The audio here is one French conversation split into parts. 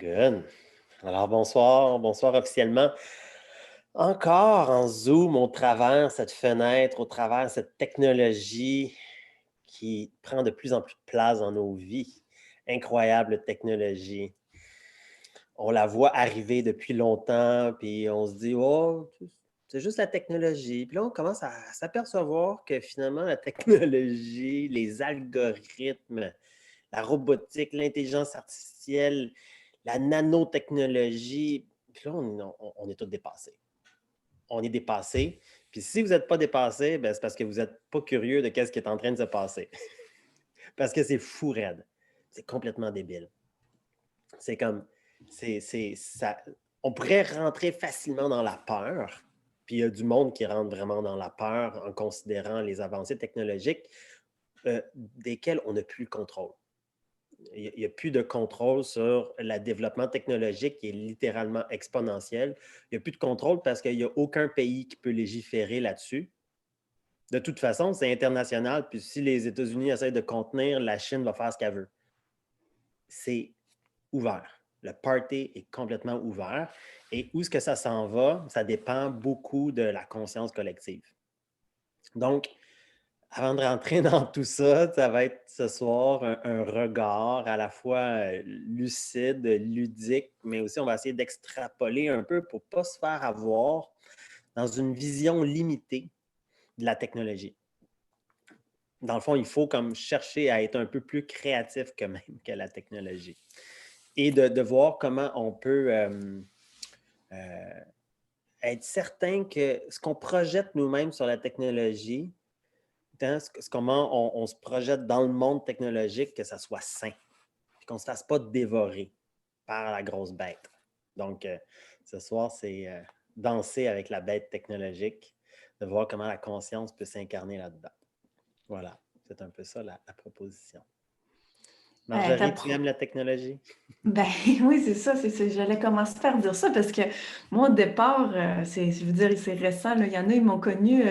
Good. Alors, bonsoir, bonsoir officiellement. Encore en Zoom, au travers cette fenêtre, au travers cette technologie qui prend de plus en plus de place dans nos vies. Incroyable technologie. On la voit arriver depuis longtemps, puis on se dit, oh, c'est juste la technologie. Puis là, on commence à s'apercevoir que finalement, la technologie, les algorithmes, la robotique, l'intelligence artificielle, la nanotechnologie, puis là, on est tous dépassés. On est dépassé. Puis si vous n'êtes pas dépassé, ben, c'est parce que vous n'êtes pas curieux de ce qui est en train de se passer. Parce que c'est fou raide. C'est complètement débile. C'est comme, ça, on pourrait rentrer facilement dans la peur. Puis il y a du monde qui rentre vraiment dans la peur en considérant les avancées technologiques desquelles on n'a plus le contrôle. Il n'y a plus de contrôle sur le développement technologique qui est littéralement exponentiel. Il n'y a plus de contrôle parce qu'il n'y a aucun pays qui peut légiférer là-dessus. De toute façon, c'est international, puis si les États-Unis essaient de contenir, la Chine va faire ce qu'elle veut. C'est ouvert. Le party est complètement ouvert. Et où est-ce que ça s'en va? Ça dépend beaucoup de la conscience collective. Donc, avant de rentrer dans tout ça, ça va être ce soir un regard à la fois lucide, ludique, mais aussi on va essayer d'extrapoler un peu pour ne pas se faire avoir dans une vision limitée de la technologie. Dans le fond, il faut comme chercher à être un peu plus créatif que même que la technologie. Et de voir comment on peut être certain que ce qu'on projette nous-mêmes sur la technologie, comment on se projette dans le monde technologique, que ça soit sain, et qu'on ne se fasse pas dévorer par la grosse bête. Donc, ce soir, c'est danser avec la bête technologique, de voir comment la conscience peut s'incarner là-dedans. Voilà, c'est un peu ça la proposition. Marjorie, tu aimes la technologie? Ben oui, c'est ça, j'allais commencer par dire ça parce que moi, au départ, je veux dire, c'est récent, là, il y en a, ils m'ont connu,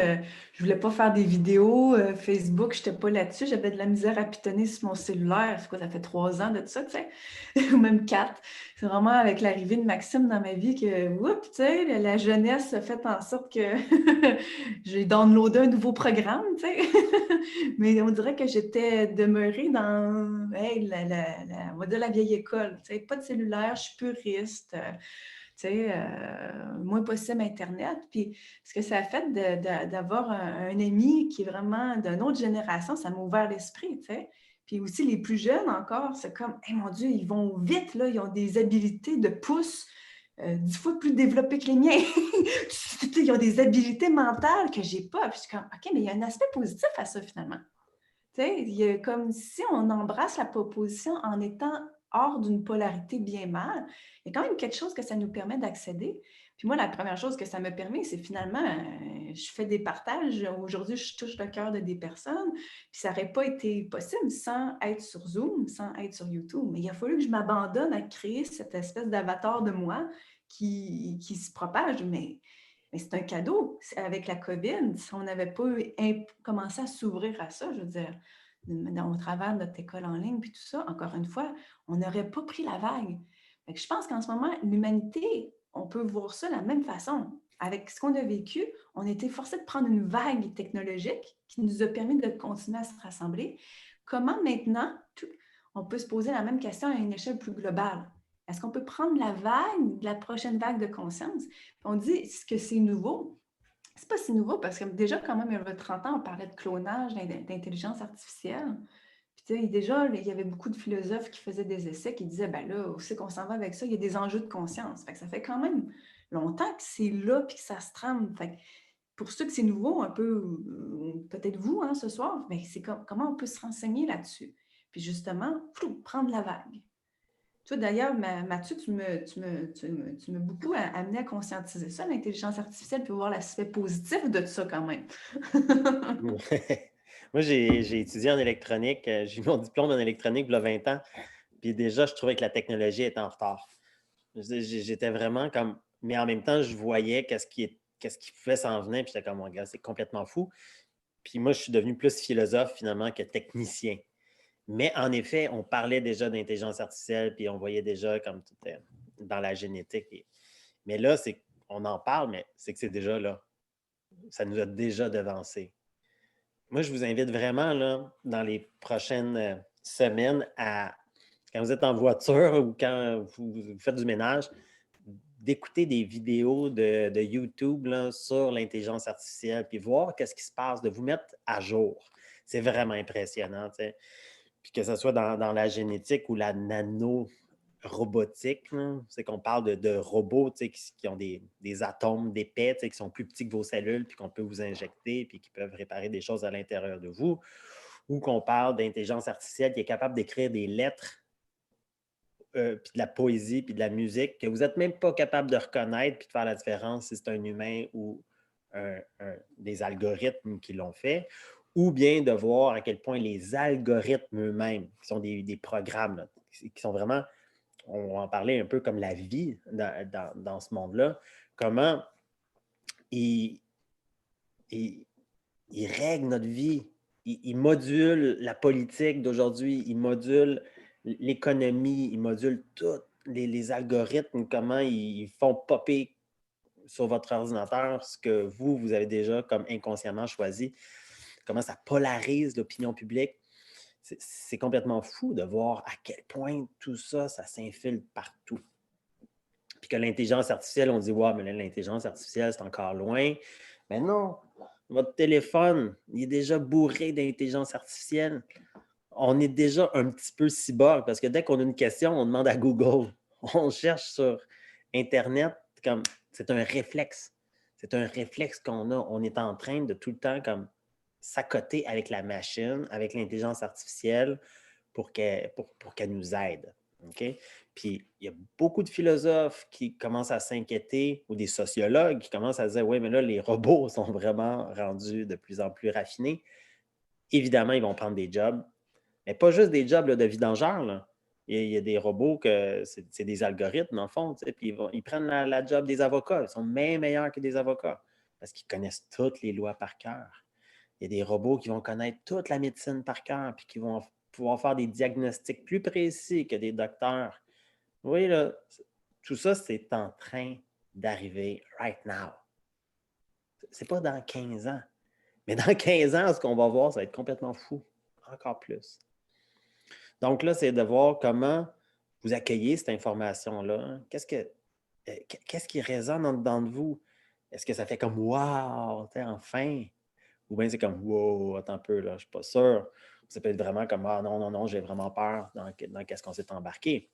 je voulais pas faire des vidéos, Facebook, j'étais pas là-dessus, j'avais de la misère à pitonner sur mon cellulaire, c'est quoi, ça fait 3 ans de ça, tu sais, ou même 4. C'est vraiment avec l'arrivée de Maxime dans ma vie que, oups, tu sais, la jeunesse a fait en sorte que j'ai downloadé un nouveau programme, tu sais. Mais on dirait que j'étais demeurée dans hey, on va dire la vieille école. Tu sais, pas de cellulaire, je suis puriste. Tu sais, moins possible Internet. Puis ce que ça a fait d'avoir un ami qui est vraiment d'une autre génération, ça m'a ouvert l'esprit. Tu sais. Puis aussi, les plus jeunes encore, c'est comme, hey, mon Dieu, ils vont vite, là, ils ont des habiletés de pouce 10 fois plus développées que les miens. Ils ont des habiletés mentales que j'ai pas. Puis je suis comme, OK, mais il y a un aspect positif à ça finalement. Tu sais, il y a comme si on embrasse la proposition en étant hors d'une polarité bien-mal, il y a quand même quelque chose que ça nous permet d'accéder. Puis moi, la première chose que ça me permet, c'est finalement, je fais des partages. Aujourd'hui, je touche le cœur de des personnes. Puis ça n'aurait pas été possible sans être sur Zoom, sans être sur YouTube. Mais il a fallu que je m'abandonne à créer cette espèce d'avatar de moi qui se propage. Mais c'est un cadeau. Avec la COVID, si on n'avait pas commencé à s'ouvrir à ça, je veux dire, au travers de notre école en ligne, puis tout ça, encore une fois, on n'aurait pas pris la vague. Fait que je pense qu'en ce moment, l'humanité, on peut voir ça de la même façon. Avec ce qu'on a vécu, on a été forcé de prendre une vague technologique qui nous a permis de continuer à se rassembler. Comment maintenant, on peut se poser la même question à une échelle plus globale? Est-ce qu'on peut prendre la vague, la prochaine vague de conscience? On dit que c'est nouveau. C'est pas si nouveau parce que déjà, quand même, il y a 30 ans, on parlait de clonage, d'intelligence artificielle. Puis, tu sais, déjà, il y avait beaucoup de philosophes qui faisaient des essais qui disaient, ben là, où c'est qu'on s'en va avec ça? Il y a des enjeux de conscience. Fait que ça fait quand même longtemps que c'est là puis que ça se trame. Fait que pour ceux que c'est nouveau, un peu, peut-être vous, hein, ce soir, mais c'est comment on peut se renseigner là-dessus? Puis justement, prendre la vague. Toi, d'ailleurs, Mathieu, tu m'as beaucoup amené à conscientiser ça, l'intelligence artificielle, puis voir l'aspect positif de ça quand même. Ouais. Moi, j'ai étudié en électronique. J'ai eu mon diplôme en électronique il y a 20 ans. Puis déjà, je trouvais que la technologie était en retard. J'étais vraiment comme. Mais en même temps, je voyais qu'est-ce qui pouvait s'en venir. Puis j'étais comme, mon gars, c'est complètement fou. Puis moi, je suis devenu plus philosophe finalement que technicien. Mais en effet, on parlait déjà d'intelligence artificielle, puis on voyait déjà comme tout dans la génétique. Mais là, on en parle, mais c'est que c'est déjà là. Ça nous a déjà devancé. Moi, je vous invite vraiment, là, dans les prochaines semaines, quand vous êtes en voiture ou quand vous faites du ménage, d'écouter des vidéos de YouTube là, sur l'intelligence artificielle, puis voir qu'est-ce qui se passe, de vous mettre à jour. C'est vraiment impressionnant, tu sais. Puis que ce soit dans la génétique ou la nanorobotique, c'est qu'on parle de robots qui ont des atomes d'épais qui sont plus petits que vos cellules, puis qu'on peut vous injecter, puis qui peuvent réparer des choses à l'intérieur de vous. Ou qu'on parle d'intelligence artificielle qui est capable d'écrire des lettres, puis de la poésie, puis de la musique, que vous n'êtes même pas capable de reconnaître, puis de faire la différence si c'est un humain ou des algorithmes qui l'ont fait, ou bien de voir à quel point les algorithmes eux-mêmes, qui sont des programmes, là, qui sont vraiment, on va en parler un peu comme la vie dans ce monde-là, comment ils règlent notre vie, ils modulent la politique d'aujourd'hui, ils modulent l'économie, ils modulent tous les algorithmes, comment ils font popper sur votre ordinateur ce que vous avez déjà comme inconsciemment choisi, comment ça polarise l'opinion publique. C'est complètement fou de voir à quel point tout ça, ça s'infiltre partout. Puis que l'intelligence artificielle, on dit, ouais, mais l'intelligence artificielle, c'est encore loin. Mais non, votre téléphone, il est déjà bourré d'intelligence artificielle. On est déjà un petit peu cyborg parce que dès qu'on a une question, on demande à Google. On cherche sur Internet, comme c'est un réflexe. C'est un réflexe qu'on a. On est en train de tout le temps comme s'accoter avec la machine, avec l'intelligence artificielle pour qu'elle nous aide. OK? Puis il y a beaucoup de philosophes qui commencent à s'inquiéter ou des sociologues qui commencent à se dire oui, mais là, les robots sont vraiment rendus de plus en plus raffinés. Évidemment, ils vont prendre des jobs, mais pas juste des jobs là, de vidangeurs. Là. Il y a des robots que c'est des algorithmes, en fond, puis ils prennent la job des avocats. Ils sont même meilleurs que des avocats parce qu'ils connaissent toutes les lois par cœur. Il y a des robots qui vont connaître toute la médecine par cœur puis qui vont pouvoir faire des diagnostics plus précis que des docteurs. Oui, là, tout ça, c'est en train d'arriver right now. C'est pas dans 15 ans. Mais dans 15 ans, ce qu'on va voir, ça va être complètement fou. Encore plus. Donc là, c'est de voir comment vous accueillez cette information-là. Qu'est-ce qui résonne en dedans de vous? Est-ce que ça fait comme « wow », enfin? Ou bien c'est comme « wow, attends un peu, là, je ne suis pas sûr ». Ça peut être vraiment comme « ah non, j'ai vraiment peur dans qu'est-ce qu'on s'est embarqué ».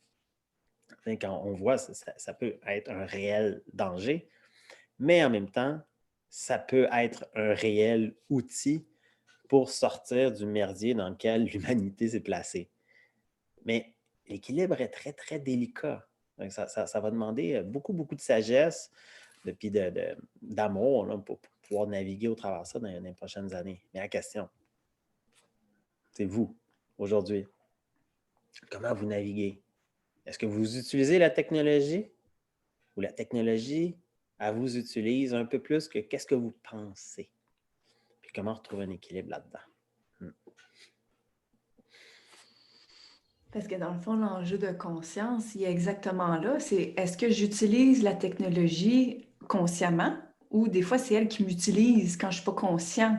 Quand on voit, ça peut être un réel danger, mais en même temps, ça peut être un réel outil pour sortir du merdier dans lequel l'humanité s'est placée. Mais l'équilibre est très, très délicat. Donc, ça va demander beaucoup, beaucoup de sagesse puis d'amour là, pour pouvoir naviguer au travers de ça dans les prochaines années. Mais la question, c'est vous, aujourd'hui. Comment vous naviguez? Est-ce que vous utilisez la technologie ou la technologie, elle vous utilise un peu plus que qu'est-ce que vous pensez? Puis comment retrouver un équilibre là-dedans? Parce que dans le fond, l'enjeu de conscience, il est exactement là. C'est est-ce que j'utilise la technologie consciemment ou des fois, c'est elle qui m'utilise quand je ne suis pas conscient.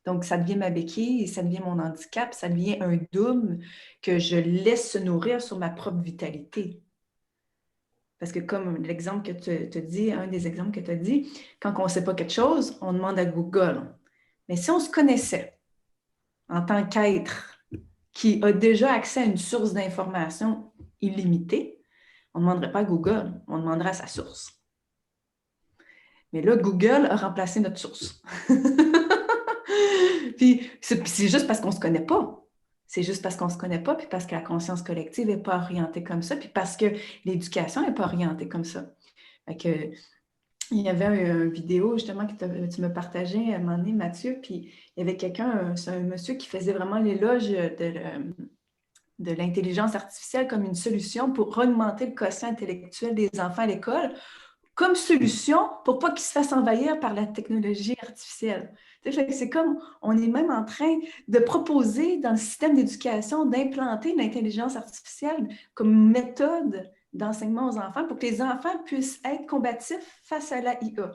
Donc, ça devient ma béquille, ça devient mon handicap, ça devient un double que je laisse se nourrir sur ma propre vitalité. Parce que comme l'exemple que tu as dit, un des exemples que tu as dit, quand on ne sait pas quelque chose, on demande à Google. Mais si on se connaissait en tant qu'être qui a déjà accès à une source d'information illimitée, on ne demanderait pas à Google, on demanderait à sa source. Mais là, Google a remplacé notre source. Puis c'est juste parce qu'on ne se connaît pas. C'est juste parce qu'on ne se connaît pas, puis parce que la conscience collective n'est pas orientée comme ça, puis parce que l'éducation n'est pas orientée comme ça. Fait que, il y avait une vidéo justement que tu me partageais à un moment donné, Mathieu, puis il y avait quelqu'un, c'est un monsieur qui faisait vraiment l'éloge de l'intelligence artificielle comme une solution pour augmenter le quotient intellectuel des enfants à l'école comme solution pour pas qu'ils se fassent envahir par la technologie artificielle. C'est comme, on est même en train de proposer dans le système d'éducation d'implanter l'intelligence artificielle comme méthode d'enseignement aux enfants pour que les enfants puissent être combatifs face à la IA.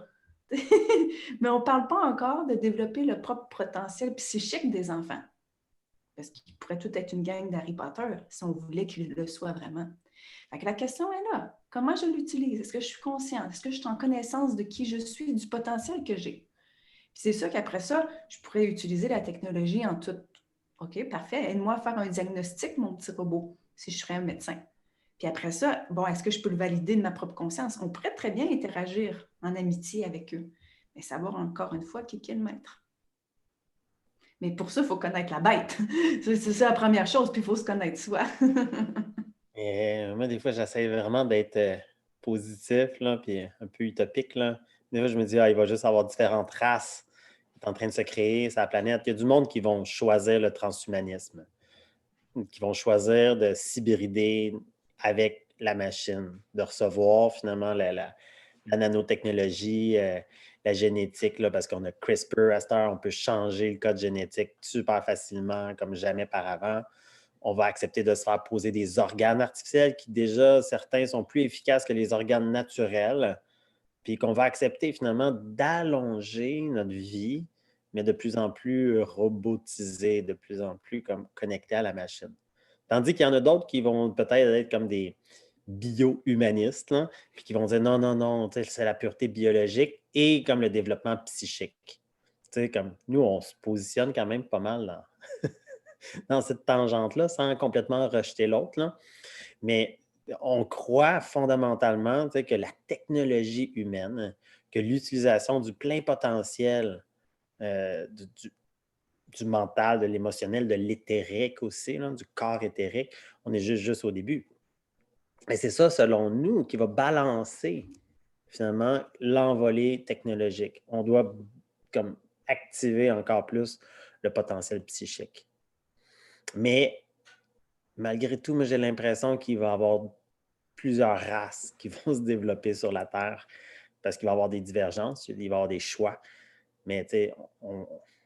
Mais on ne parle pas encore de développer le propre potentiel psychique des enfants, parce qu'ils pourraient tout être une gang d'Harry Potter si on voulait qu'ils le soient vraiment. Fait que la question est là. Comment je l'utilise? Est-ce que je suis consciente? Est-ce que je suis en connaissance de qui je suis et du potentiel que j'ai? Puis c'est ça qu'après ça, je pourrais utiliser la technologie en tout. OK, parfait. Aide-moi à faire un diagnostic, mon petit robot, si je serais un médecin. Puis après ça, bon, est-ce que je peux le valider de ma propre conscience? On pourrait très bien interagir en amitié avec eux, mais savoir encore une fois qui est le maître. Mais pour ça, il faut connaître la bête. C'est ça la première chose, puis il faut se connaître soi. Et moi, des fois, j'essaie vraiment d'être positif, là, puis un peu utopique, là. Des fois, je me dis, ah, il va juste avoir différentes races qui sont en train de se créer sur la planète. Il y a du monde qui vont choisir le transhumanisme, qui vont choisir de s'hybrider avec la machine, de recevoir finalement la nanotechnologie, la génétique, là, parce qu'on a CRISPR à cette heure, on peut changer le code génétique super facilement, comme jamais par avant. On va accepter de se faire poser des organes artificiels qui déjà, certains sont plus efficaces que les organes naturels, puis qu'on va accepter finalement d'allonger notre vie, mais de plus en plus robotisée, de plus en plus comme connectée à la machine. Tandis qu'il y en a d'autres qui vont peut-être être comme des bio-humanistes, là, puis qui vont dire non, non, non, c'est la pureté biologique et comme le développement psychique. Comme nous, on se positionne quand même pas mal dans cette tangente-là, sans complètement rejeter l'autre, là. Mais on croit fondamentalement que la technologie humaine, que l'utilisation du plein potentiel du mental, de l'émotionnel, de l'éthérique aussi, là, du corps éthérique, on est juste au début. Mais c'est ça, selon nous, qui va balancer finalement l'envolée technologique. On doit comme activer encore plus le potentiel psychique. Mais malgré tout, moi, j'ai l'impression qu'il va y avoir plusieurs races qui vont se développer sur la Terre parce qu'il va y avoir des divergences, il va y avoir des choix. Mais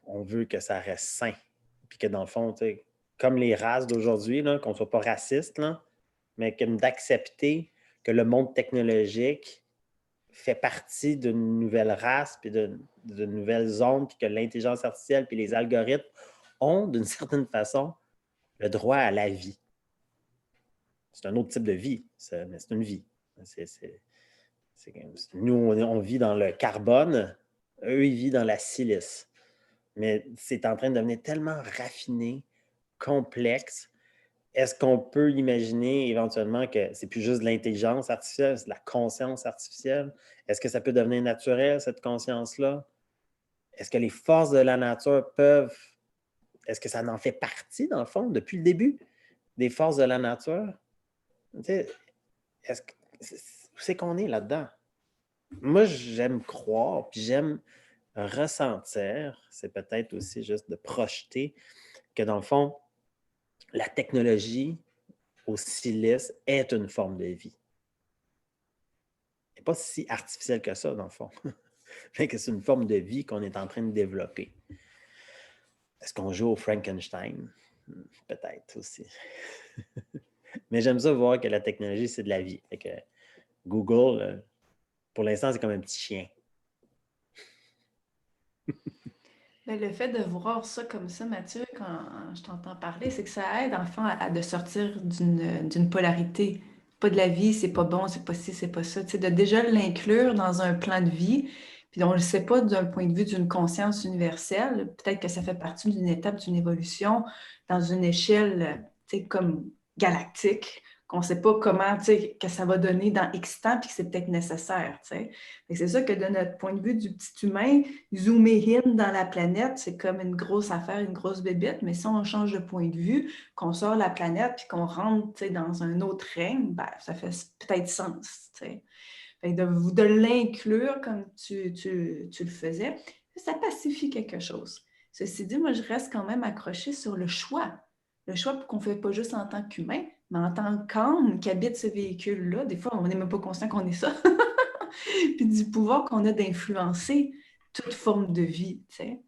on veut que ça reste sain. Puis que dans le fond, comme les races d'aujourd'hui, qu'on ne soit pas raciste, là, mais d'accepter que le monde technologique fait partie d'une nouvelle race, puis de nouvelles zones, puis que l'intelligence artificielle, puis les algorithmes ont, d'une certaine façon, le droit à la vie. C'est un autre type de vie, mais c'est une vie. Nous, on vit dans le carbone, eux, ils vivent dans la silice. Mais c'est en train de devenir tellement raffiné, complexe. Est-ce qu'on peut imaginer éventuellement que c'est plus juste de l'intelligence artificielle, c'est de la conscience artificielle? Est-ce que ça peut devenir naturel, cette conscience-là? Est-ce que les forces de la nature peuvent... Est-ce que ça en fait partie, dans le fond, depuis le début, des forces de la nature? Tu sais, où c'est qu'on est là-dedans? Moi, j'aime croire, puis j'aime ressentir, c'est peut-être aussi juste de projeter que dans le fond, la technologie au silice est une forme de vie. Elle n'est pas si artificielle que ça, dans le fond. Mais que c'est une forme de vie qu'on est en train de développer. Est-ce qu'on joue au Frankenstein? Peut-être aussi. Mais j'aime ça voir que la technologie, c'est de la vie. Fait que Google, pour l'instant, c'est comme un petit chien. Ben, le fait de voir ça comme ça, Mathieu, quand je t'entends parler, c'est que ça aide, enfin, de sortir d'une polarité. Pas de la vie, c'est pas bon, c'est pas ci, c'est pas ça. Tu sais, de déjà l'inclure dans un plan de vie, puis on ne le sait pas d'un point de vue d'une conscience universelle. Peut-être que ça fait partie d'une étape d'une évolution dans une échelle, tu sais, comme galactique, qu'on ne sait pas comment, tu sais, que ça va donner dans X temps, puis que c'est peut-être nécessaire, tu sais. Fait que c'est ça que de notre point de vue du petit humain, zoomer in dans la planète, c'est comme une grosse affaire, une grosse bébête, mais si on change de point de vue, qu'on sort la planète puis qu'on rentre dans un autre règne, ben, ça fait peut-être sens. Fait de l'inclure comme tu le faisais, ça pacifie quelque chose. Ceci dit, moi, je reste quand même accrochée sur le choix. Le choix qu'on ne fait pas juste en tant qu'humain, mais en tant qu'âme qui habite ce véhicule-là. Des fois, on n'est même pas conscient qu'on est ça. puis du pouvoir qu'on a d'influencer toute forme de vie, tu sais.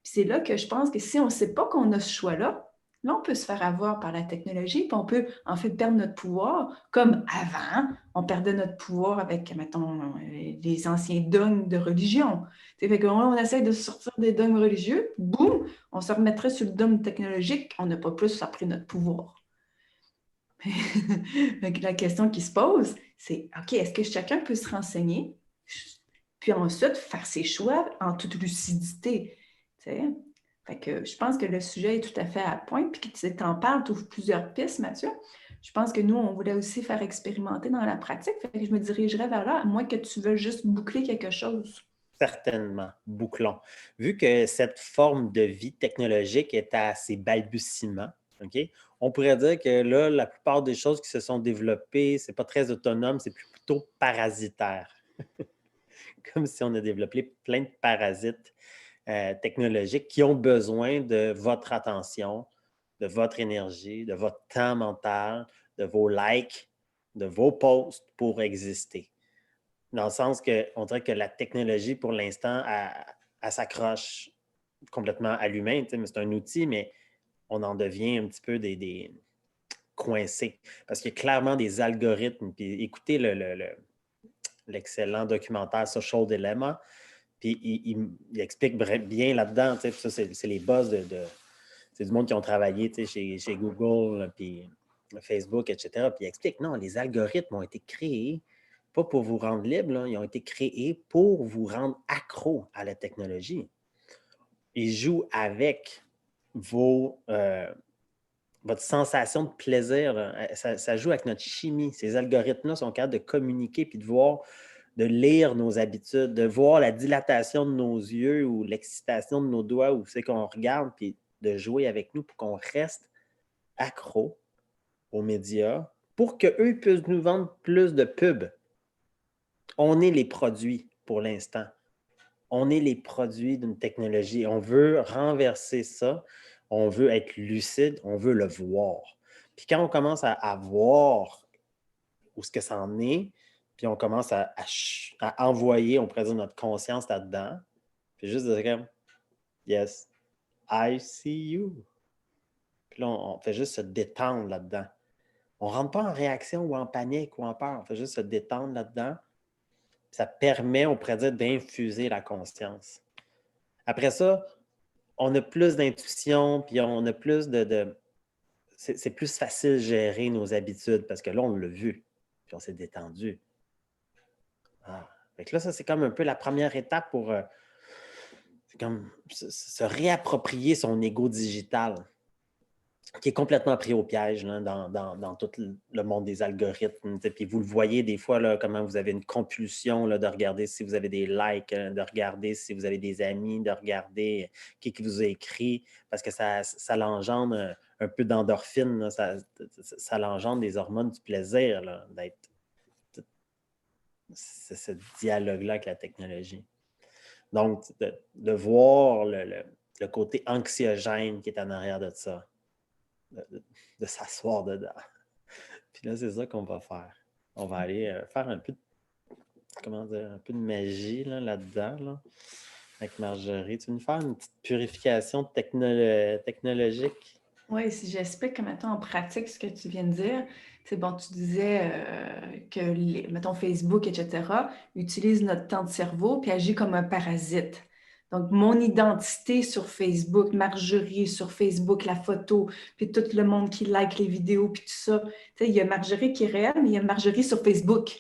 Puis c'est là que je pense que si on ne sait pas qu'on a ce choix-là, là, on peut se faire avoir par la technologie, puis on peut en fait perdre notre pouvoir, comme avant, on perdait notre pouvoir avec, mettons, les anciens dogmes de religion. Tu sais, fait qu'on on essaie de sortir des dogmes religieux, boum, on se remettrait sur le dogme technologique, on n'a pas plus appris notre pouvoir. Donc, la question qui se pose, c'est, OK, est-ce que chacun peut se renseigner, puis ensuite faire ses choix en toute lucidité? Tu sais? Fait que je pense que le sujet est tout à fait à point, puis que tu t'en parles, tu ouvres plusieurs pistes, Mathieu. Je pense que nous, on voulait aussi faire expérimenter dans la pratique, fait que je me dirigerais vers là, à moins que tu veuilles juste boucler quelque chose. Certainement, bouclons. Vu que cette forme de vie technologique est à ses balbutiements, OK, on pourrait dire que là, la plupart des choses qui se sont développées, c'est pas très autonome, c'est plutôt parasitaire. Comme si on a développé plein de parasites technologiques qui ont besoin de votre attention, de votre énergie, de votre temps mental, de vos likes, de vos posts pour exister. Dans le sens qu'on dirait que la technologie, pour l'instant, elle s'accroche complètement à l'humain. Mais c'est un outil, mais on en devient un petit peu des coincés. Parce qu'il y a clairement des algorithmes. Puis écoutez l'excellent documentaire Social Dilemma. Puis il explique bien là-dedans. Ça, c'est les boss c'est du monde qui ont travaillé chez Google, puis Facebook, etc. Puis il explique, non, les algorithmes ont été créés pas pour vous rendre libre, là, ils ont été créés pour vous rendre accro à la technologie. Ils jouent avec votre sensation de plaisir. Ça joue avec notre chimie. Ces algorithmes-là sont capables de communiquer puis de lire nos habitudes, de voir la dilatation de nos yeux ou l'excitation de nos doigts ou c'est qu'on regarde, puis de jouer avec nous pour qu'on reste accro aux médias pour qu'eux puissent nous vendre plus de pubs. On est les produits pour l'instant. On est les produits d'une technologie. On veut renverser ça. On veut être lucide. On veut le voir. Puis quand on commence à voir où ce que ça en est, puis on commence à envoyer, on pourrait dire, notre conscience là-dedans, puis juste dire comme « Yes, I see you ». Puis là, on fait juste se détendre là-dedans. On ne rentre pas en réaction ou en panique ou en peur. On fait juste se détendre là-dedans. Ça permet, on pourrait dire, d'infuser la conscience. Après ça, on a plus d'intuition, puis on a plus c'est plus facile de gérer nos habitudes parce que là, on l'a vu, puis on s'est détendu. Ah. Fait que là, ça, c'est comme un peu la première étape pour c'est comme se réapproprier son ego digital, qui est complètement pris au piège là, dans tout le monde des algorithmes. Puis vous le voyez des fois, là, comment vous avez une compulsion là, de regarder si vous avez des likes, de regarder si vous avez des amis, de regarder qui vous a écrit, parce que ça l'engendre un peu d'endorphine, là, ça l'engendre des hormones du plaisir, là, d'être ce dialogue-là avec la technologie. Donc, de voir le côté anxiogène qui est en arrière de ça. De s'asseoir dedans. Puis là, c'est ça qu'on va faire. On va aller faire un peu un peu de magie là-dedans, là, avec Marjorie. Tu veux nous faire une petite purification technologique? Oui, si j'explique, mettons, en pratique ce que tu viens de dire, c'est bon, tu disais que, mettons, Facebook, etc., utilise notre temps de cerveau puis agit comme un parasite. Donc, mon identité sur Facebook, Marjorie sur Facebook, la photo, puis tout le monde qui like les vidéos, puis tout ça. Tu sais, il y a Marjorie qui est réelle, mais il y a Marjorie sur Facebook.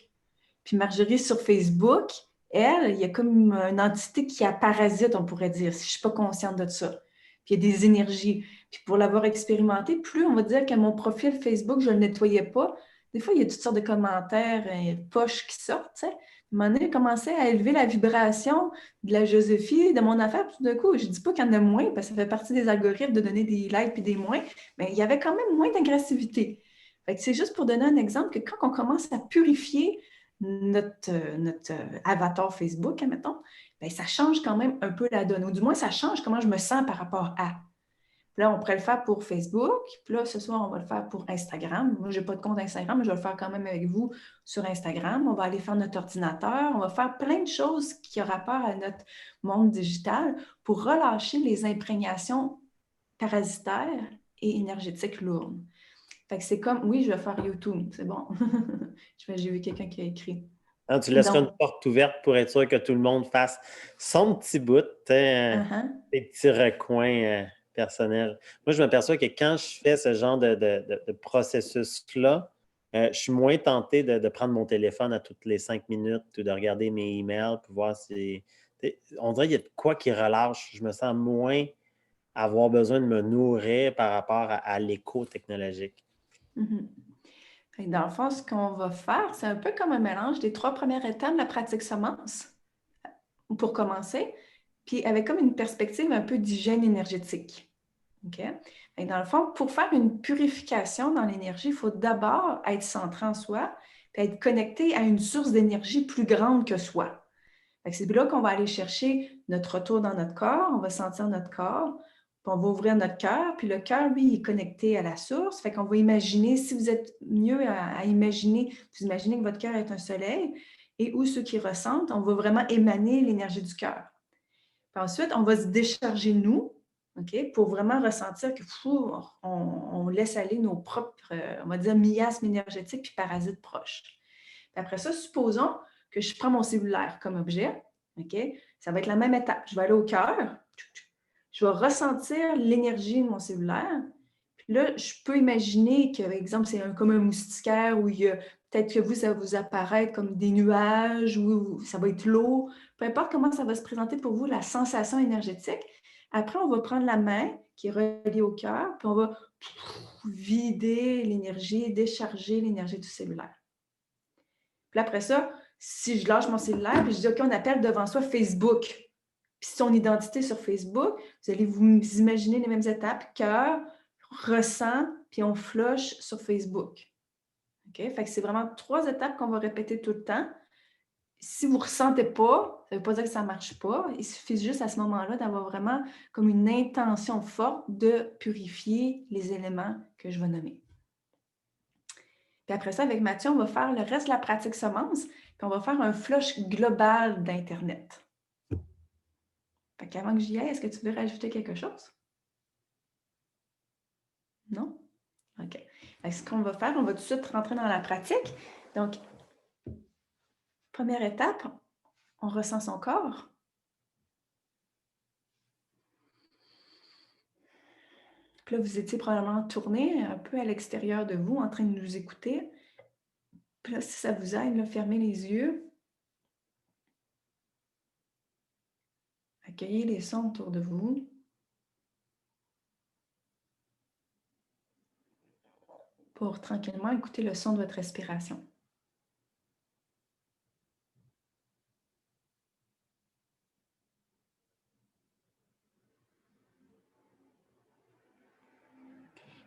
Puis Marjorie sur Facebook, elle, il y a comme une entité qui a parasite, on pourrait dire, si je ne suis pas consciente de ça. Puis il y a des énergies. Puis pour l'avoir expérimenté, plus on va dire que mon profil Facebook, je ne le nettoyais pas. Des fois, il y a toutes sortes de commentaires poches qui sortent. Tu sais. À un moment donné, il commençait à élever la vibration de la Joséphie, de mon affaire. Puis tout d'un coup, je ne dis pas qu'il y en a moins, parce que ça fait partie des algorithmes de donner des likes puis des moins, mais il y avait quand même moins d'agressivité. C'est juste pour donner un exemple que quand on commence à purifier notre avatar Facebook, admettons, bien, ça change quand même un peu la donne. Ou du moins, ça change comment je me sens par rapport à. Puis là, on pourrait le faire pour Facebook. Puis là, ce soir, on va le faire pour Instagram. Moi, je n'ai pas de compte Instagram, mais je vais le faire quand même avec vous sur Instagram. On va aller faire notre ordinateur. On va faire plein de choses qui ont rapport à notre monde digital pour relâcher les imprégnations parasitaires et énergétiques lourdes. Fait que c'est comme, oui, je vais faire YouTube, c'est bon. J'ai vu quelqu'un qui a écrit. Hein, tu laisseras une porte ouverte pour être sûr que tout le monde fasse son petit bout, des petits recoins personnels. Moi, je m'aperçois que quand je fais ce genre de processus-là, je suis moins tenté de prendre mon téléphone à toutes les 5 minutes ou de regarder mes emails pour voir si... On dirait qu'il y a de quoi qui relâche. Je me sens moins avoir besoin de me nourrir par rapport à l'écho technologique. Dans le fond, ce qu'on va faire, c'est un peu comme un mélange des 3 premières étapes de la pratique semence pour commencer, puis avec comme une perspective un peu d'hygiène énergétique. OK? Et dans le fond, pour faire une purification dans l'énergie, il faut d'abord être centré en soi, puis être connecté à une source d'énergie plus grande que soi. C'est là qu'on va aller chercher notre retour dans notre corps, on va sentir notre corps, puis on va ouvrir notre cœur, puis le cœur, lui, il est connecté à la source. Fait qu'on va imaginer, si vous êtes mieux à imaginer, vous imaginez que votre cœur est un soleil, et où ceux qui ressentent, on va vraiment émaner l'énergie du cœur. Puis ensuite, on va se décharger nous, OK, pour vraiment ressentir que on laisse aller nos propres, on va dire, miasmes énergétiques puis parasites proches. Puis après ça, supposons que je prends mon cellulaire comme objet, OK? Ça va être la même étape. Je vais aller au cœur, je vais ressentir l'énergie de mon cellulaire. Puis là, je peux imaginer que, par exemple, c'est comme un moustiquaire où il y a peut-être que vous, ça va vous apparaître comme des nuages ou ça va être l'eau. Peu importe comment ça va se présenter pour vous, la sensation énergétique. Après, on va prendre la main qui est reliée au cœur, puis on va vider l'énergie, décharger l'énergie du cellulaire. Puis après ça, si je lâche mon cellulaire, puis je dis, OK, on appelle devant soi Facebook. Puis son identité sur Facebook, vous allez vous imaginer les mêmes étapes, cœur, ressent, puis on flush sur Facebook. OK? Fait que c'est vraiment 3 étapes qu'on va répéter tout le temps. Si vous ne ressentez pas, ça ne veut pas dire que ça ne marche pas. Il suffit juste à ce moment-là d'avoir vraiment comme une intention forte de purifier les éléments que je vais nommer. Puis après ça, avec Mathieu, on va faire le reste de la pratique semence, puis on va faire un flush global d'Internet. Fait qu'avant que j'y aille, est-ce que tu veux rajouter quelque chose? Non? OK. Fait que ce qu'on va faire, on va tout de suite rentrer dans la pratique. Donc, première étape, on ressent son corps. Puis là, vous étiez probablement tourné un peu à l'extérieur de vous, en train de nous écouter. Puis là, si ça vous aide, là, fermez les yeux. Accueillez les sons autour de vous. Pour tranquillement écouter le son de votre respiration.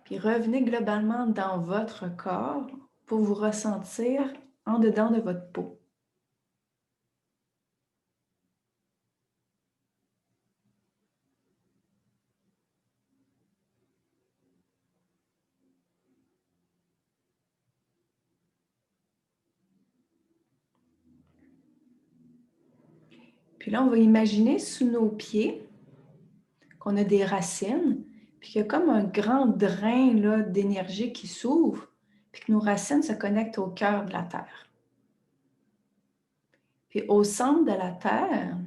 Puis revenez globalement dans votre corps pour vous ressentir en dedans de votre peau. Puis là, on va imaginer sous nos pieds qu'on a des racines, puis qu'il y a comme un grand drain là, d'énergie qui s'ouvre, puis que nos racines se connectent au cœur de la Terre. Puis au centre de la Terre,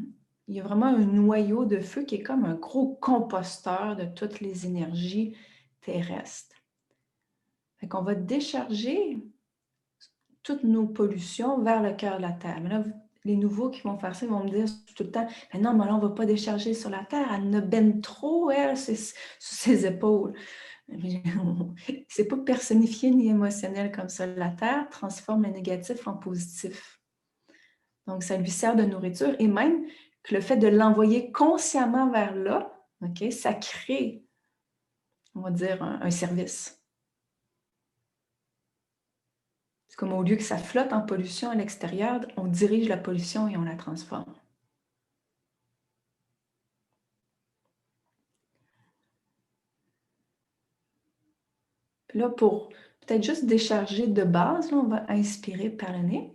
il y a vraiment un noyau de feu qui est comme un gros composteur de toutes les énergies terrestres. Fait qu'on va décharger toutes nos pollutions vers le cœur de la Terre. Mais là, les nouveaux qui vont faire ça, ils vont me dire tout le temps, mais non, mais là, on ne va pas décharger sur la Terre, elle ne baigne trop, elle, sur ses épaules. C'est pas personnifié ni émotionnel comme ça. La Terre transforme le négatif en positif. Donc, ça lui sert de nourriture et même que le fait de l'envoyer consciemment vers là, okay, ça crée, on va dire, un service. C'est comme au lieu que ça flotte en pollution à l'extérieur, on dirige la pollution et on la transforme. Puis là, pour peut-être juste décharger de base, là, on va inspirer par le nez.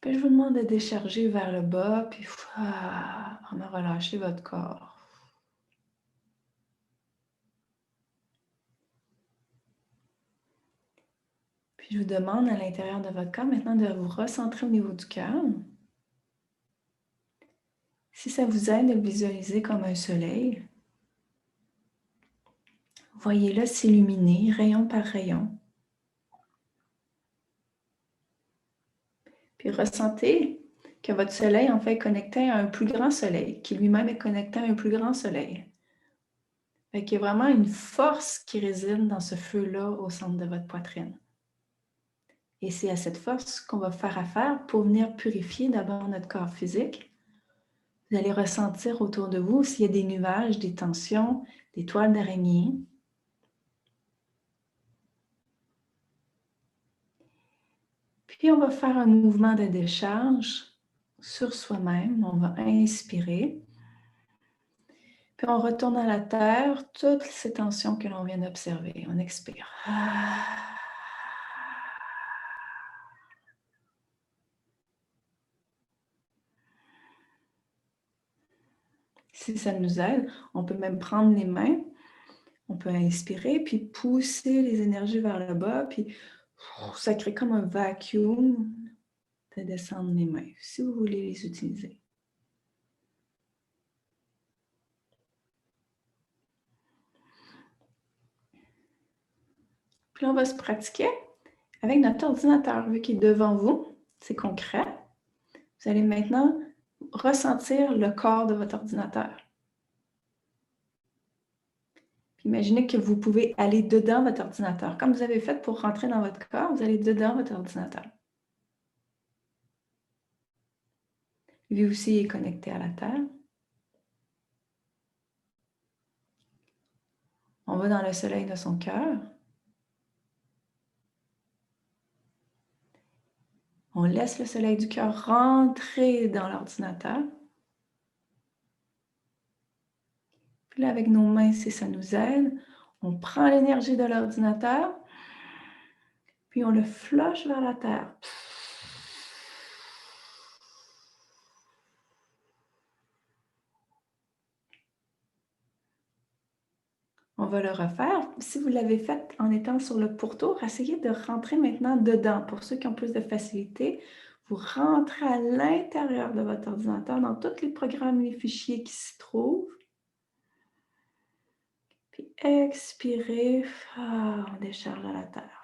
Puis je vous demande de décharger vers le bas, puis vraiment relâcher votre corps. Puis je vous demande à l'intérieur de votre corps maintenant de vous recentrer au niveau du cœur. Si ça vous aide de le visualiser comme un soleil, voyez-le s'illuminer rayon par rayon. Puis ressentez que votre soleil en fait est connecté à un plus grand soleil, qui lui-même est connecté à un plus grand soleil. Fait qu'il y a vraiment une force qui réside dans ce feu-là au centre de votre poitrine. Et c'est à cette force qu'on va faire affaire pour venir purifier d'abord notre corps physique. Vous allez ressentir autour de vous s'il y a des nuages, des tensions, des toiles d'araignée. Puis on va faire un mouvement de décharge sur soi-même. On va inspirer. Puis on retourne à la terre toutes ces tensions que l'on vient d'observer. On expire. Si ça nous aide, on peut même prendre les mains, on peut inspirer, puis pousser les énergies vers le bas, puis ça crée comme un vacuum de descendre les mains, si vous voulez les utiliser. Puis là, on va se pratiquer avec notre ordinateur, vu qu'il est devant vous, c'est concret. Vous allez maintenant ressentir le corps de votre ordinateur. Puis imaginez que vous pouvez aller dedans votre ordinateur. Comme vous avez fait pour rentrer dans votre corps, vous allez dedans votre ordinateur. Lui aussi est connecté à la Terre. On va dans le soleil de son cœur. On laisse le soleil du cœur rentrer dans l'ordinateur. Puis là, avec nos mains, si ça nous aide, on prend l'énergie de l'ordinateur, puis on le flush vers la terre. On va le refaire. Si vous l'avez fait en étant sur le pourtour, essayez de rentrer maintenant dedans. Pour ceux qui ont plus de facilité, vous rentrez à l'intérieur de votre ordinateur dans tous les programmes, les fichiers qui s'y trouvent. Puis expirez, on décharge à la terre.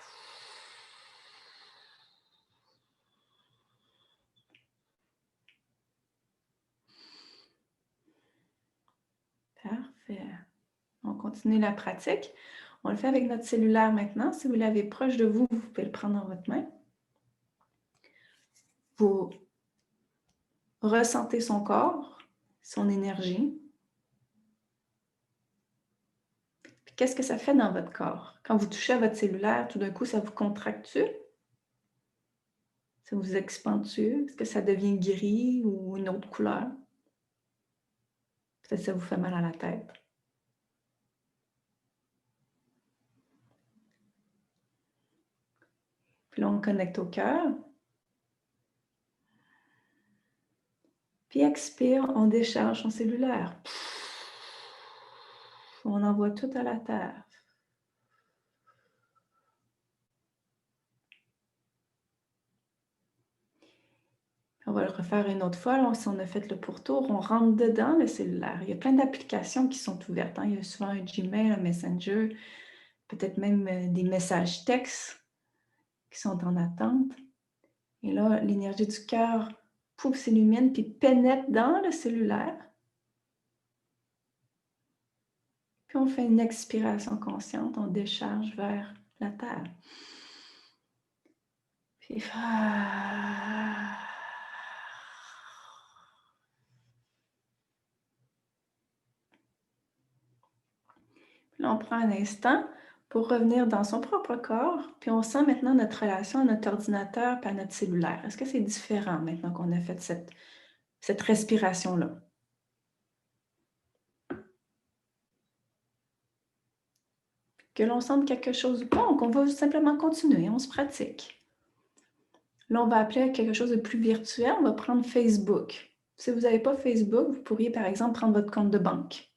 Parfait. On continue la pratique. On le fait avec notre cellulaire maintenant. Si vous l'avez proche de vous, vous pouvez le prendre dans votre main. Vous ressentez son corps, son énergie. Puis qu'est-ce que ça fait dans votre corps? Quand vous touchez à votre cellulaire, tout d'un coup, ça vous contracte-tu? Ça vous expande-tu? Est-ce que ça devient gris ou une autre couleur? Peut-être que ça vous fait mal à la tête. Puis là, on connecte au cœur. Puis expire, on décharge son cellulaire. On envoie tout à la terre. On va le refaire une autre fois. Là, si on a fait le pourtour, on rentre dedans le cellulaire. Il y a plein d'applications qui sont ouvertes. Il y a souvent un Gmail, un Messenger, peut-être même des messages textes qui sont en attente. Et là, l'énergie du cœur s'illumine puis pénètre dans le cellulaire. Puis on fait une expiration consciente, on décharge vers la terre. Puis là, on prend un instant pour revenir dans son propre corps, puis on sent maintenant notre relation à notre ordinateur et à notre cellulaire. Est-ce que c'est différent maintenant qu'on a fait cette respiration-là? que l'on sente quelque chose ou pas, donc on va simplement continuer, on se pratique. Là, on va appeler quelque chose de plus virtuel, on va prendre Facebook. Si vous n'avez pas Facebook, vous pourriez par exemple prendre votre compte de banque.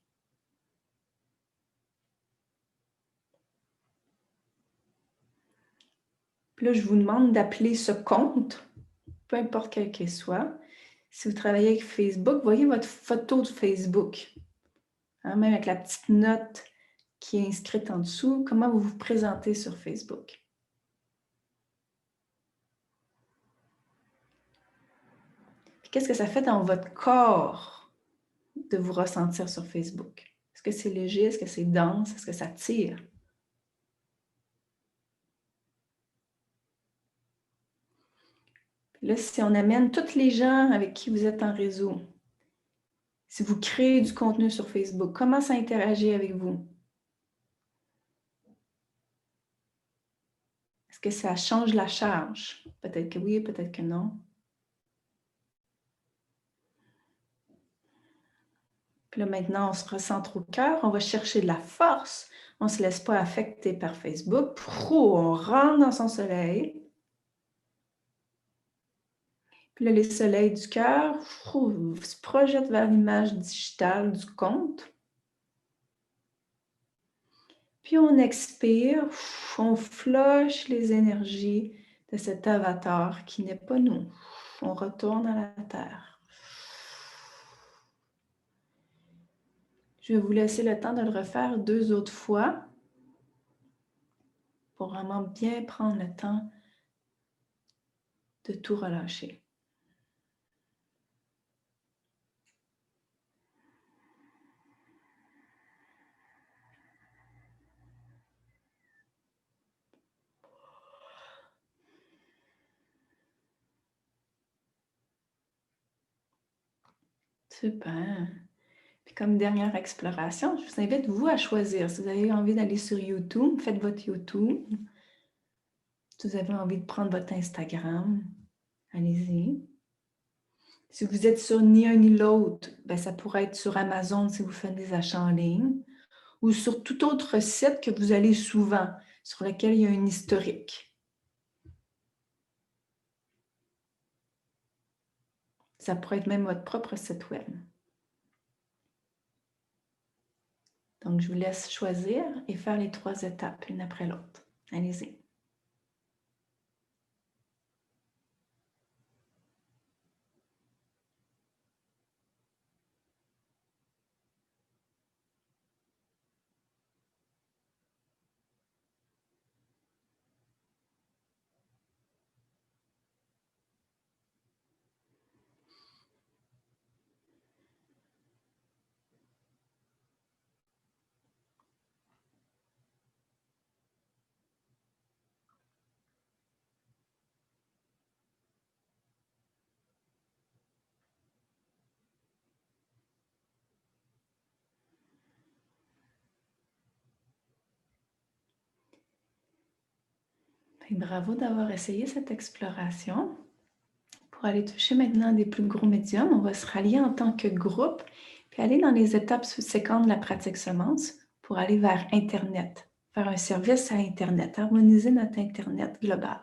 Puis là, je vous demande d'appeler ce compte, peu importe quel qu'il soit. Si vous travaillez avec Facebook, voyez votre photo de Facebook. Hein, même avec la petite note qui est inscrite en dessous, comment vous vous présentez sur Facebook. Puis qu'est-ce que ça fait dans votre corps de vous ressentir sur Facebook? Est-ce que c'est léger? Est-ce que c'est dense? Est-ce que ça tire? Puis là, si on amène tous les gens avec qui vous êtes en réseau, si vous créez du contenu sur Facebook, comment ça interagit avec vous? Est-ce que ça change la charge? Peut-être que oui, peut-être que non. Puis là, maintenant, on se recentre au cœur, on va chercher de la force. On ne se laisse pas affecter par Facebook. On rentre dans son soleil. Puis là, les soleils du cœur se projettent vers l'image digitale du compte. Puis on expire, on flush les énergies de cet avatar qui n'est pas nous. On retourne à la Terre. Je vais vous laisser le temps de le refaire 2 autres fois pour vraiment bien prendre le temps de tout relâcher. Super. Puis comme dernière exploration, je vous invite, vous, à choisir. Si vous avez envie d'aller sur YouTube, faites votre YouTube. Si vous avez envie de prendre votre Instagram, allez-y. Si vous êtes sur ni un ni l'autre, ben ça pourrait être sur Amazon si vous faites des achats en ligne ou sur tout autre site que vous allez souvent, sur lequel il y a un historique. Ça pourrait être même votre propre site web. Donc, je vous laisse choisir et faire les 3 étapes, l'une après l'autre. Allez-y. Et bravo d'avoir essayé cette exploration. Pour aller toucher maintenant des plus gros médiums, on va se rallier en tant que groupe, puis aller dans les étapes subséquentes de la pratique semence pour aller vers Internet, faire un service à Internet, harmoniser notre Internet global.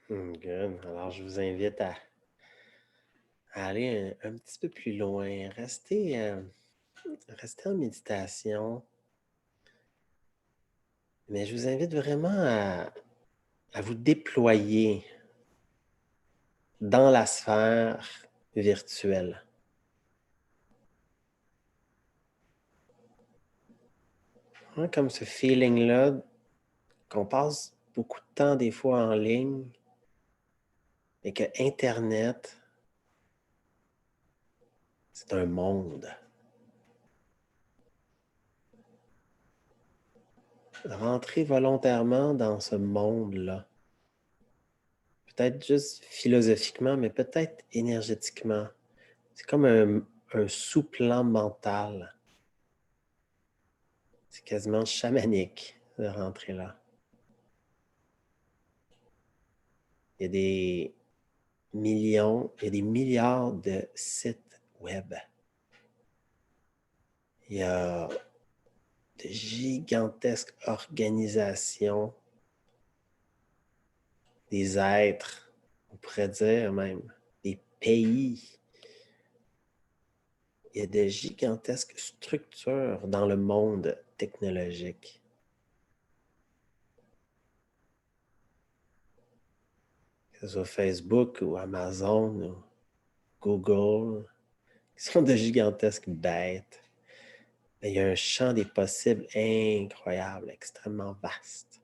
Good. Alors, je vous invite à aller un petit peu plus loin. Restez en méditation. Mais je vous invite vraiment à vous déployer dans la sphère virtuelle. Hein, comme ce feeling-là qu'on passe beaucoup de temps des fois en ligne et que Internet, c'est un monde. Rentrez volontairement dans ce monde-là. Peut-être juste philosophiquement, mais peut-être énergétiquement. C'est comme un sous-plan mental. C'est quasiment chamanique de rentrer là. Il y a millions, il y a des milliards de sites web. Il y a de gigantesques organisations, des êtres, on pourrait dire même, des pays. Il y a de gigantesques structures dans le monde technologique. Que ce soit Facebook ou Amazon ou Google, qui sont de gigantesques bêtes. Mais il y a un champ des possibles incroyable, extrêmement vaste.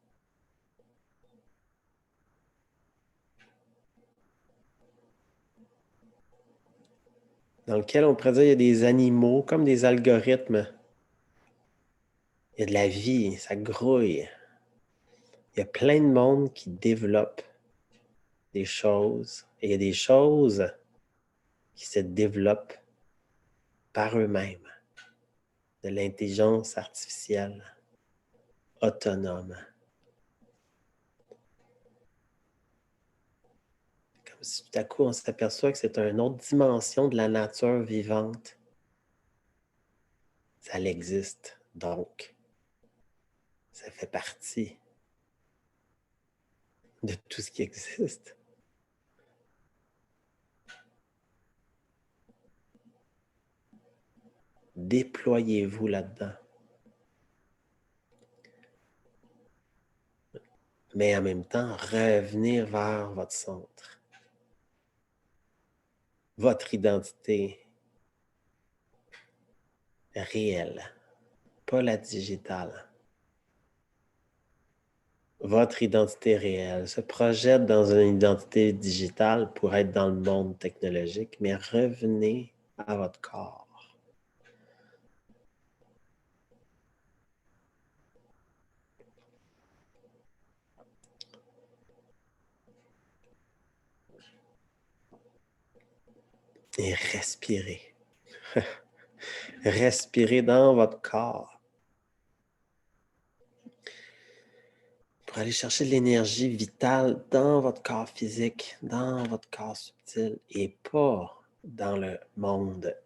Dans lequel on pourrait dire qu'il y a des animaux comme des algorithmes. Il y a de la vie, ça grouille. Il y a plein de monde qui développe des choses. Et il y a des choses qui se développent par eux-mêmes. De l'intelligence artificielle autonome. Comme si tout à coup on s'aperçoit que c'est une autre dimension de la nature vivante. Ça existe, donc ça fait partie de tout ce qui existe. Déployez-vous là-dedans. Mais en même temps, revenir vers votre centre. Votre identité réelle, pas la digitale. Votre identité réelle se projette dans une identité digitale pour être dans le monde technologique, mais revenez à votre corps. Et respirez. Respirez dans votre corps. Pour aller chercher de l'énergie vitale dans votre corps physique, dans votre corps subtil et pas dans le monde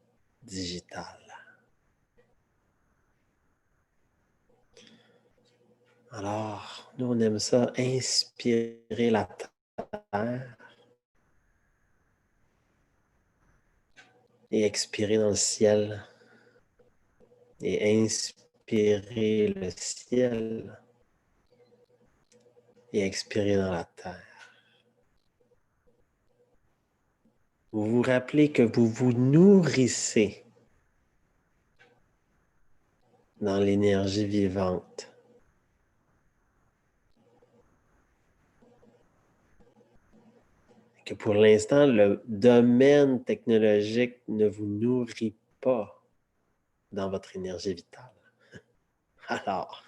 digital. Alors, nous, on aime ça, inspirer la terre et expirer dans le ciel. Et inspirer le ciel et expirer dans la terre. Vous vous rappelez que vous vous nourrissez dans l'énergie vivante. Que pour l'instant, le domaine technologique ne vous nourrit pas dans votre énergie vitale. Alors,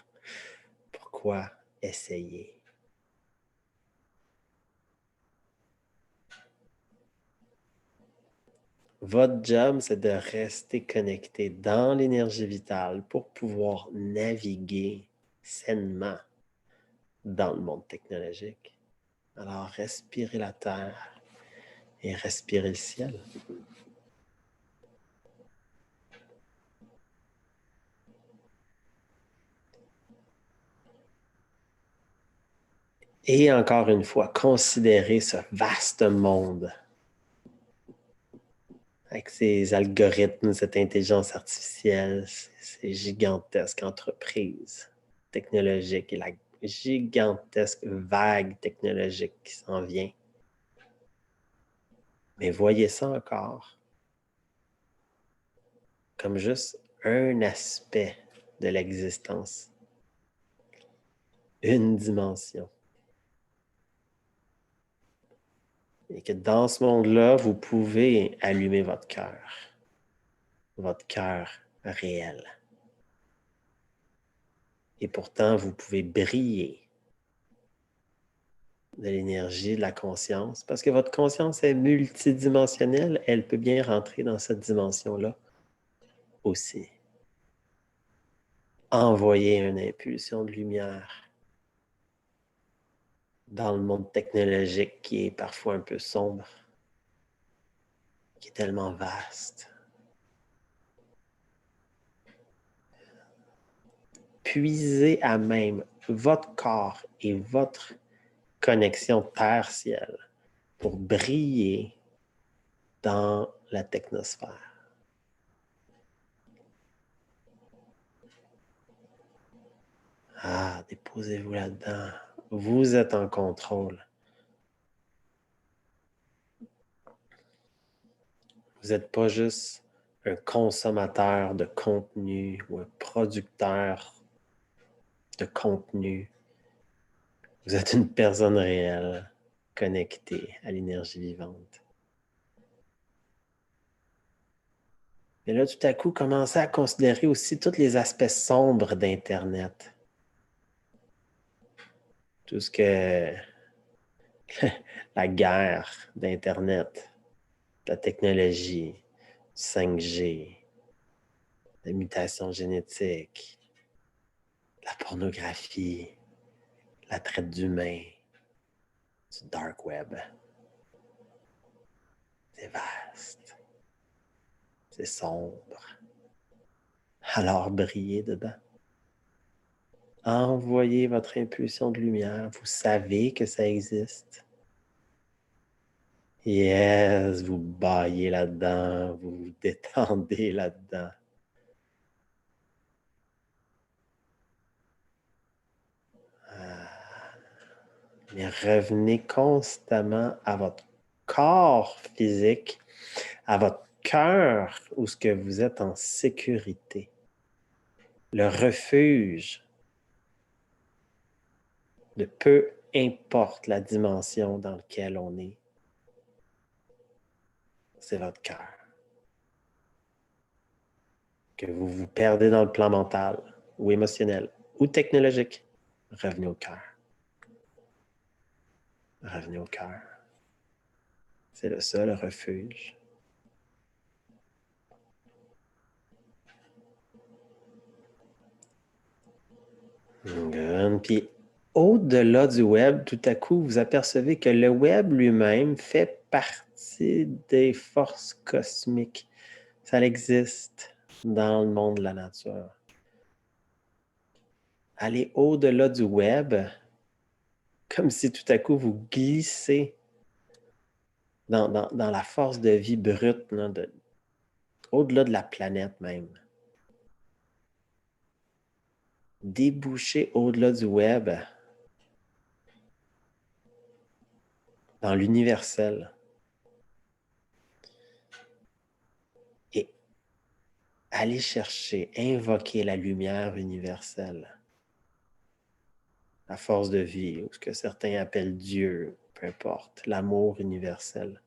pourquoi essayer? Votre job, c'est de rester connecté dans l'énergie vitale pour pouvoir naviguer sainement dans le monde technologique. Alors, respirez la terre et respirez le ciel. Et encore une fois, considérez ce vaste monde avec ces algorithmes, cette intelligence artificielle, ces gigantesques entreprises technologiques et la gigantesque vague technologique qui s'en vient. Mais voyez ça encore comme juste un aspect de l'existence, une dimension. Et que dans ce monde-là, vous pouvez allumer votre cœur réel. Et pourtant, vous pouvez briller de l'énergie, de la conscience, parce que votre conscience est multidimensionnelle, elle peut bien rentrer dans cette dimension-là aussi. Envoyer une impulsion de lumière dans le monde technologique qui est parfois un peu sombre. qui est tellement vaste. Puisez à même votre corps et votre connexion terre-ciel pour briller dans la technosphère. Ah, déposez-vous là-dedans. Vous êtes en contrôle. Vous n'êtes pas juste un consommateur de contenu ou un producteur de contenu. Vous êtes une personne réelle, connectée à l'énergie vivante. Et là, tout à coup, commencez à considérer aussi tous les aspects sombres d'Internet. Tout ce que la guerre d'Internet, la technologie, 5G, la mutation génétique, la pornographie, la traite d'humains, du dark web. C'est vaste, c'est sombre. Alors brillez dedans. Envoyez votre impulsion de lumière. Vous savez que ça existe. Yes, vous baillez là-dedans, vous vous détendez là-dedans. Mais revenez constamment à votre corps physique, à votre cœur, où ce que vous êtes en sécurité. Le refuge de peu importe la dimension dans laquelle on est, c'est votre cœur. Que vous vous perdez dans le plan mental ou émotionnel ou technologique, revenez au cœur. Revenez au cœur. C'est le seul refuge. Good. Puis, au-delà du web, tout à coup, vous apercevez que le web lui-même fait partie des forces cosmiques. Ça existe dans le monde de la nature. Allez au-delà du web, comme si tout à coup vous glissez dans la force de vie brute, là, au-delà de la planète même. Débouchez au-delà du web, dans l'universel. Et allez chercher, invoquer la lumière universelle, la force de vie, ou ce que certains appellent Dieu, peu importe, l'amour universel.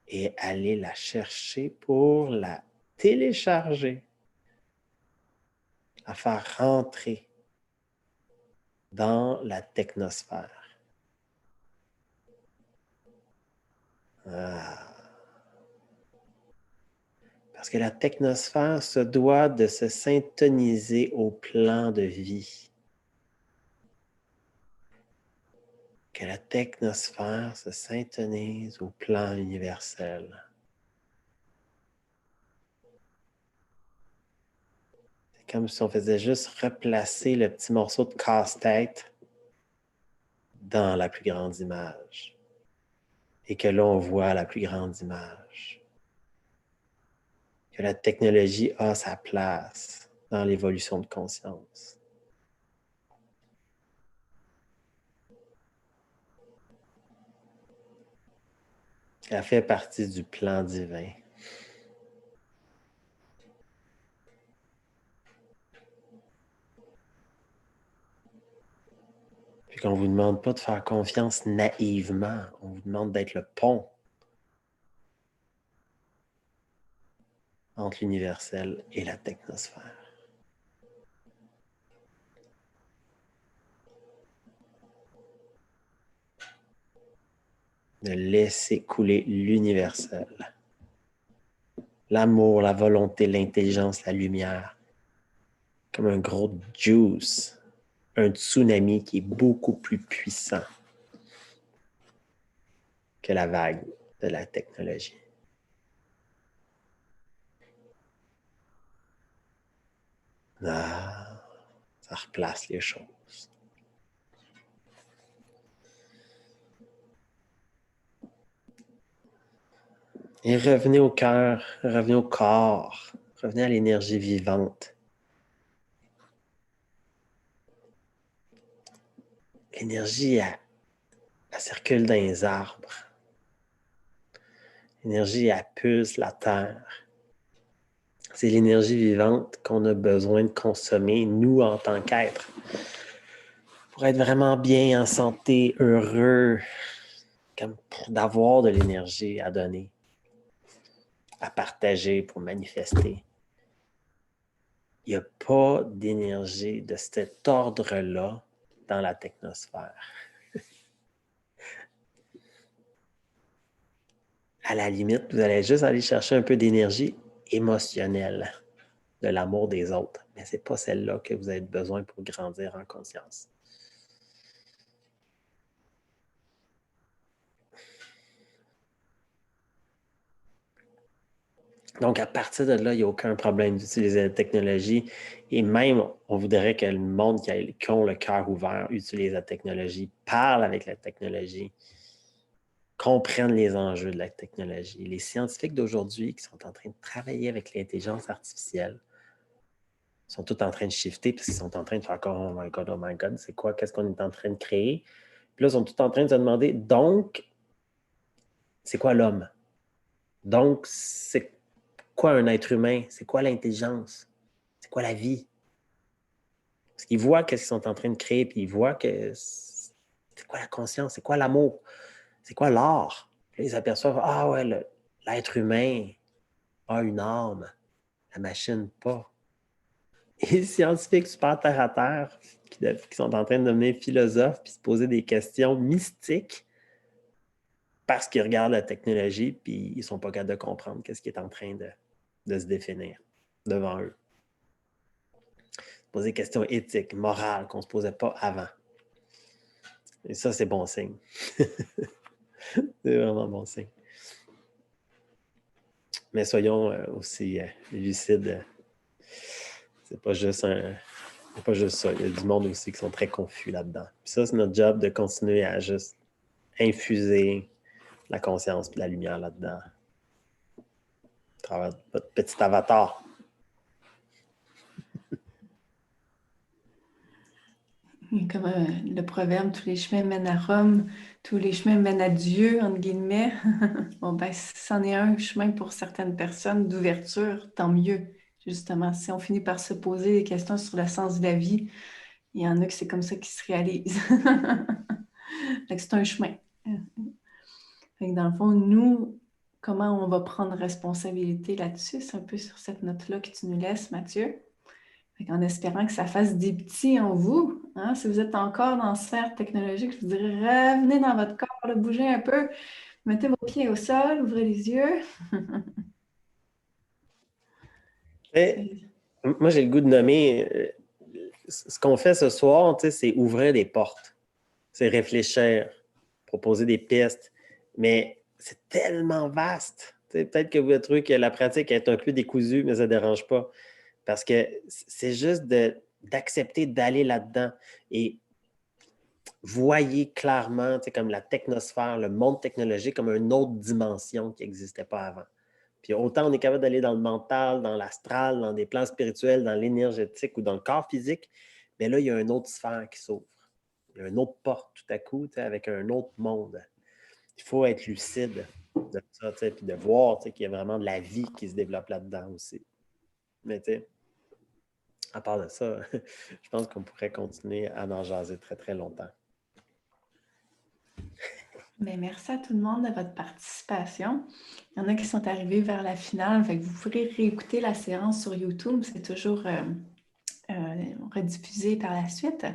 Et allez la chercher pour la télécharger, la faire rentrer dans la technosphère. Ah. Parce que la technosphère se doit de se syntoniser au plan de vie. Que la technosphère se syntonise au plan universel. C'est comme si on faisait juste replacer le petit morceau de casse-tête dans la plus grande image. Et que là, on voit la plus grande image. Que la technologie a sa place dans l'évolution de conscience. Elle fait partie du plan divin. Puis qu'on ne vous demande pas de faire confiance naïvement, on vous demande d'être le pont entre l'universel et la technosphère. De laisser couler l'universel. L'amour, la volonté, l'intelligence, la lumière. Comme un gros juice. Un tsunami qui est beaucoup plus puissant que la vague de la technologie. Ah, ça replace les choses. Et revenez au cœur, revenez au corps, revenez à l'énergie vivante. L'énergie, elle circule dans les arbres. L'énergie, elle pulse la terre. C'est l'énergie vivante qu'on a besoin de consommer, nous, en tant qu'êtres, pour être vraiment bien, en santé, heureux, comme pour d'avoir de l'énergie à donner, à partager, pour manifester. Il n'y a pas d'énergie de cet ordre-là dans la technosphère. À la limite, vous allez juste aller chercher un peu d'énergie émotionnelle, de l'amour des autres, mais ce n'est pas celle-là que vous avez besoin pour grandir en conscience. Donc, à partir de là, il n'y a aucun problème d'utiliser la technologie. Et même, on voudrait que le monde qui ont le cœur ouvert utilise la technologie, parle avec la technologie, comprennent les enjeux de la technologie. Les scientifiques d'aujourd'hui qui sont en train de travailler avec l'intelligence artificielle sont tous en train de shifter parce qu'ils sont en train de faire « Oh my God, c'est quoi? Qu'est-ce qu'on est en train de créer? » Puis là, ils sont tous en train de se demander « Donc, c'est quoi l'homme? Donc, c'est quoi un être humain? C'est quoi l'intelligence? C'est quoi la vie? » Parce qu'ils voient qu'est-ce qu'ils sont en train de créer, puis ils voient que c'est quoi la conscience? C'est quoi l'amour? C'est quoi l'art? Puis ils s'aperçoivent « Ah ouais, l'être humain a une âme, la machine pas. » Et les scientifiques super terre à terre qui sont en train de devenir philosophes puis se poser des questions mystiques parce qu'ils regardent la technologie puis ils ne sont pas capables de comprendre qu'est-ce qui est en train de se définir devant eux. Poser des questions éthiques, morales qu'on ne se posait pas avant. Et ça, c'est bon signe. C'est vraiment bon signe. Mais soyons aussi lucides. C'est pas juste ça. Il y a du monde aussi qui sont très confus là-dedans. Puis ça, c'est notre job de continuer à juste infuser la conscience et la lumière là-dedans. À travers votre petit avatar. Comme le proverbe, tous les chemins mènent à Rome, tous les chemins mènent à Dieu, entre guillemets. Bon, ben, si c'en est un chemin pour certaines personnes d'ouverture, tant mieux. Justement, si on finit par se poser des questions sur le sens de la vie, il y en a que c'est comme ça qu'ils se réalisent. C'est un chemin. Fait que dans le fond, nous, comment on va prendre responsabilité là-dessus? C'est un peu sur cette note-là que tu nous laisses, Mathieu. En espérant que ça fasse des petits en vous. Hein? Si vous êtes encore dans la sphère technologique, je vous dirais, revenez dans votre corps, là, bougez un peu, mettez vos pieds au sol, ouvrez les yeux. Moi, j'ai le goût de nommer ce qu'on fait ce soir, c'est ouvrir des portes, c'est réfléchir, proposer des pistes, mais c'est tellement vaste. Peut-être que vous avez trouvé que la pratique est un peu décousue, mais ça ne dérange pas. Parce que c'est juste d'accepter d'aller là-dedans et voyez clairement, comme la technosphère, le monde technologique comme une autre dimension qui n'existait pas avant. Puis autant on est capable d'aller dans le mental, dans l'astral, dans des plans spirituels, dans l'énergétique ou dans le corps physique, mais là, il y a une autre sphère qui s'ouvre. Il y a une autre porte tout à coup, avec un autre monde. Il faut être lucide de ça, puis de voir qu'il y a vraiment de la vie qui se développe là-dedans aussi. Mais tu sais, à part de ça, je pense qu'on pourrait continuer à en jaser très, très longtemps. Bien, merci à tout le monde de votre participation. Il y en a qui sont arrivés vers la finale, fait que vous pourrez réécouter la séance sur YouTube. C'est toujours rediffusé par la suite.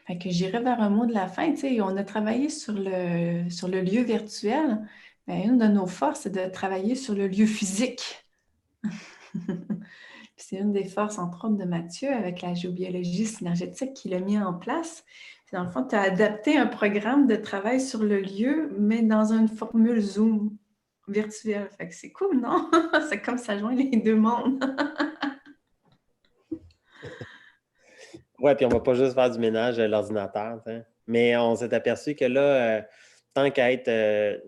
Fait que j'irai vers un mot de la fin. On a travaillé sur le lieu virtuel. Bien, une de nos forces, c'est de travailler sur le lieu physique. C'est une des forces, entre autres, de Mathieu avec la géobiologie synergétique qu'il a mis en place. Dans le fond, tu as adapté un programme de travail sur le lieu, mais dans une formule Zoom virtuelle. Fait que c'est cool, non? C'est comme ça joint les deux mondes. Ouais, puis on va pas juste faire du ménage de l'ordinateur, tu sais. Mais on s'est aperçu que là, tant qu'à être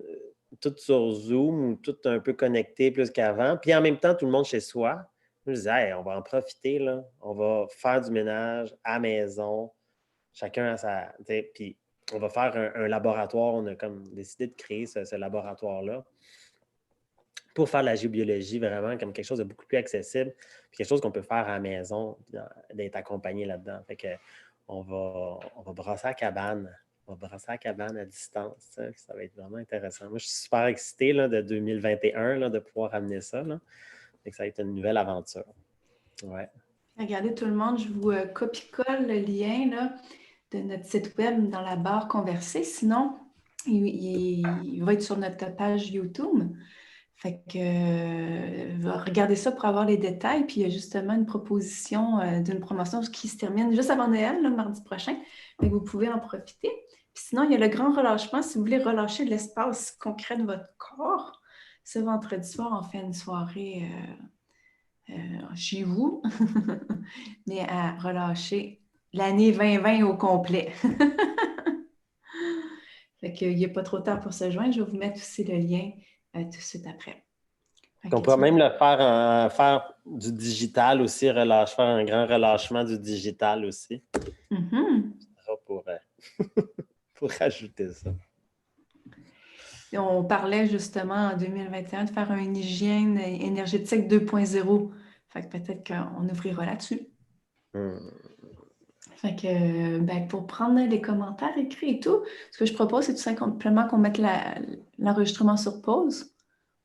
tout sur Zoom ou tout un peu connecté plus qu'avant, puis en même temps, tout le monde chez soi, je disais, hey, on va en profiter, là. On va faire du ménage à la maison, chacun à sa. Tu sais, puis on va faire un laboratoire. On a comme décidé de créer ce laboratoire-là pour faire de la géobiologie vraiment comme quelque chose de beaucoup plus accessible, puis quelque chose qu'on peut faire à la maison, d'être accompagné là-dedans. Fait que on va brasser la cabane. On va brasser la cabane à distance. Ça va être vraiment intéressant. Moi, je suis super excité là, de 2021 là, de pouvoir amener ça. Là. Fait que ça va être une nouvelle aventure. Ouais. Regardez tout le monde, je vous copie-colle le lien là, de notre site web dans la barre conversée. Sinon, il va être sur notre page YouTube. Fait que regardez ça pour avoir les détails. Puis il y a justement une proposition d'une promotion qui se termine juste avant Noël, le mardi prochain. Fait que vous pouvez en profiter. Puis sinon, il y a le grand relâchement. Si vous voulez relâcher l'espace concret de votre corps, ce vendredi soir, on fait une soirée chez vous, mais à relâcher l'année 2020 au complet. Fait qu'il n'y a pas trop tard pour se joindre. Je vais vous mettre aussi le lien tout de suite après. On pourrait même le faire, faire du digital aussi, faire un grand relâchement du digital aussi. Pour, pour rajouter ça. Et on parlait justement en 2021 de faire une hygiène énergétique 2.0. Fait que peut-être qu'on ouvrira là-dessus. Fait que pour prendre les commentaires écrits et tout, ce que je propose, c'est tout simplement qu'on mette l'enregistrement sur pause,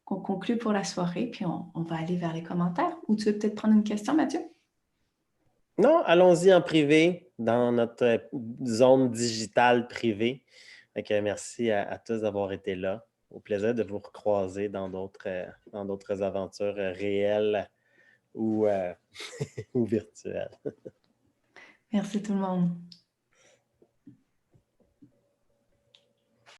qu'on conclue pour la soirée, puis on va aller vers les commentaires. Ou tu veux peut-être prendre une question, Mathieu? Non, allons-y en privé, dans notre zone digitale privée. Fait que merci à tous d'avoir été là. Au plaisir de vous recroiser dans d'autres aventures réelles ou, ou virtuelles. Merci tout le monde.